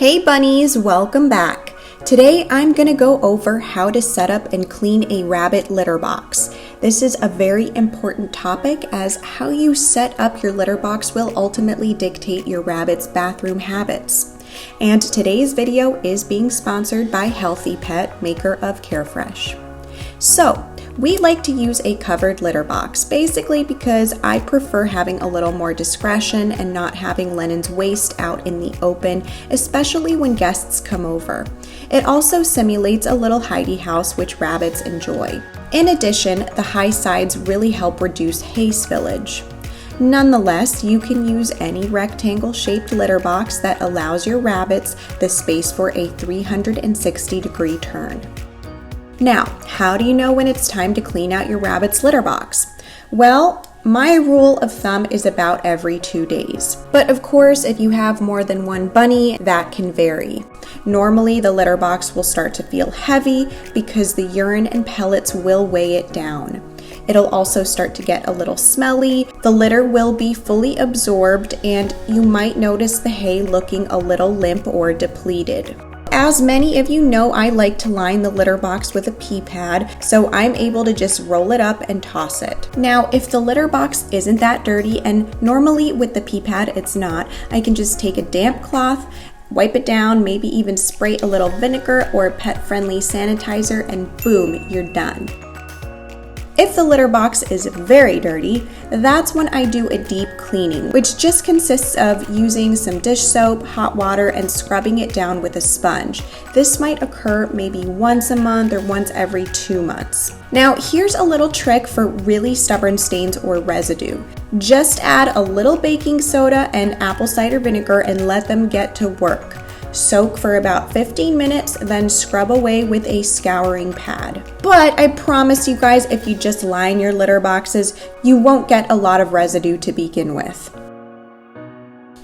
Hey bunnies, welcome back. Today I'm going to go over how to set up and clean a rabbit litter box. This is a very important topic as how you set up your litter box will ultimately dictate your rabbit's bathroom habits. And today's video is being sponsored by Healthy Pet, maker of Carefresh. So, we like to use a covered litter box, basically because I prefer having a little more discretion and not having Lennon's waste out in the open, especially when guests come over. It also simulates a little hidey house, which rabbits enjoy. In addition, the high sides really help reduce hay spillage. Nonetheless, you can use any rectangle-shaped litter box that allows your rabbits the space for a 360-degree turn. Now, how do you know when it's time to clean out your rabbit's litter box? Well, my rule of thumb is about every 2 days. But of course, if you have more than one bunny, that can vary. Normally, the litter box will start to feel heavy because the urine and pellets will weigh it down. It'll also start to get a little smelly, the litter will be fully absorbed, and you might notice the hay looking a little limp or depleted. As many of you know, I like to line the litter box with a pee pad, so I'm able to just roll it up and toss it. Now, if the litter box isn't that dirty, and normally with the pee pad it's not, I can just take a damp cloth, wipe it down, maybe even spray a little vinegar or pet-friendly sanitizer, and boom, you're done. If the litter box is very dirty, that's when I do a deep cleaning, which just consists of using some dish soap, hot water, and scrubbing it down with a sponge. This might occur maybe once a month or once every 2 months. Now, here's a little trick for really stubborn stains or residue. Just add a little baking soda and apple cider vinegar and let them get to work. Soak for about 15 minutes, then scrub away with a scouring pad. But I promise you guys, if you just line your litter boxes, you won't get a lot of residue to begin with.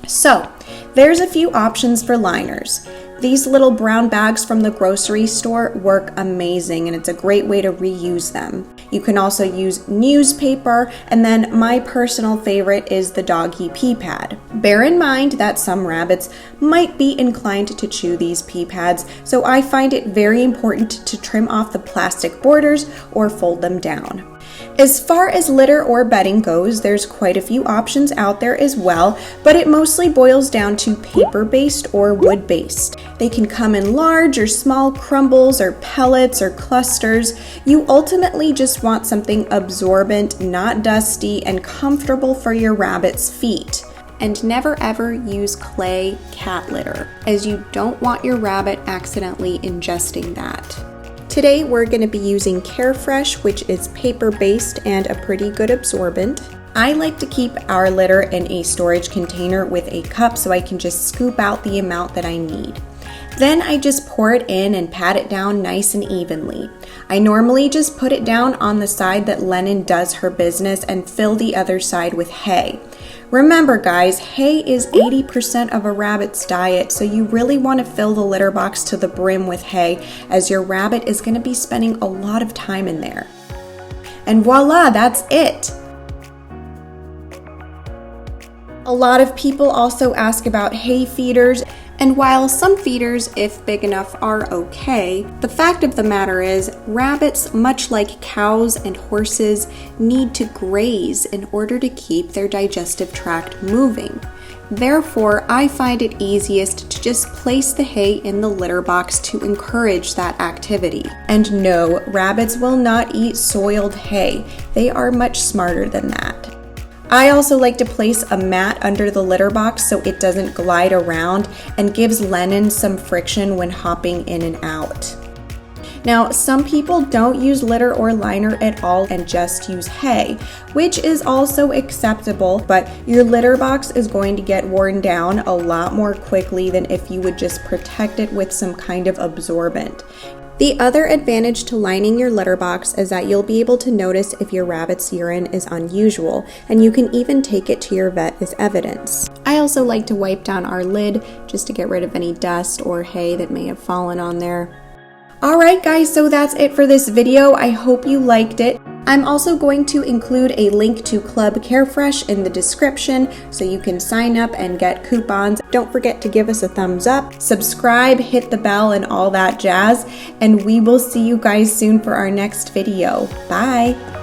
So, there's a few options for liners. These little brown bags from the grocery store work amazing, and it's a great way to reuse them. You can also use newspaper, and then my personal favorite is the doggy pee pad. Bear in mind that some rabbits might be inclined to chew these pee pads, so I find it very important to trim off the plastic borders or fold them down. As far as litter or bedding goes, there's quite a few options out there as well, but it mostly boils down to paper-based or wood-based. They can come in large or small crumbles or pellets or clusters. You ultimately just want something absorbent, not dusty, and comfortable for your rabbit's feet. And never ever use clay cat litter, as you don't want your rabbit accidentally ingesting that. Today we're going to be using Carefresh, which is paper-based and a pretty good absorbent. I like to keep our litter in a storage container with a cup so I can just scoop out the amount that I need. Then I just pour it in and pat it down nice and evenly. I normally just put it down on the side that Lennon does her business and fill the other side with hay. Remember guys, hay is 80% of a rabbit's diet, so you really want to fill the litter box to the brim with hay, as your rabbit is going to be spending a lot of time in there. And voila, that's it! A lot of people also ask about hay feeders, and while some feeders, if big enough, are okay, the fact of the matter is, rabbits, much like cows and horses, need to graze in order to keep their digestive tract moving. Therefore, I find it easiest to just place the hay in the litter box to encourage that activity. And no, rabbits will not eat soiled hay. They are much smarter than that. I also like to place a mat under the litter box so it doesn't glide around and gives Lennon some friction when hopping in and out. Now, some people don't use litter or liner at all and just use hay, which is also acceptable, but your litter box is going to get worn down a lot more quickly than if you would just protect it with some kind of absorbent. The other advantage to lining your litter box is that you'll be able to notice if your rabbit's urine is unusual, and you can even take it to your vet as evidence. I also like to wipe down our lid just to get rid of any dust or hay that may have fallen on there. Alright guys, so that's it for this video. I hope you liked it. I'm also going to include a link to Club Carefresh in the description so you can sign up and get coupons. Don't forget to give us a thumbs up, subscribe, hit the bell, and all that jazz. And we will see you guys soon for our next video. Bye!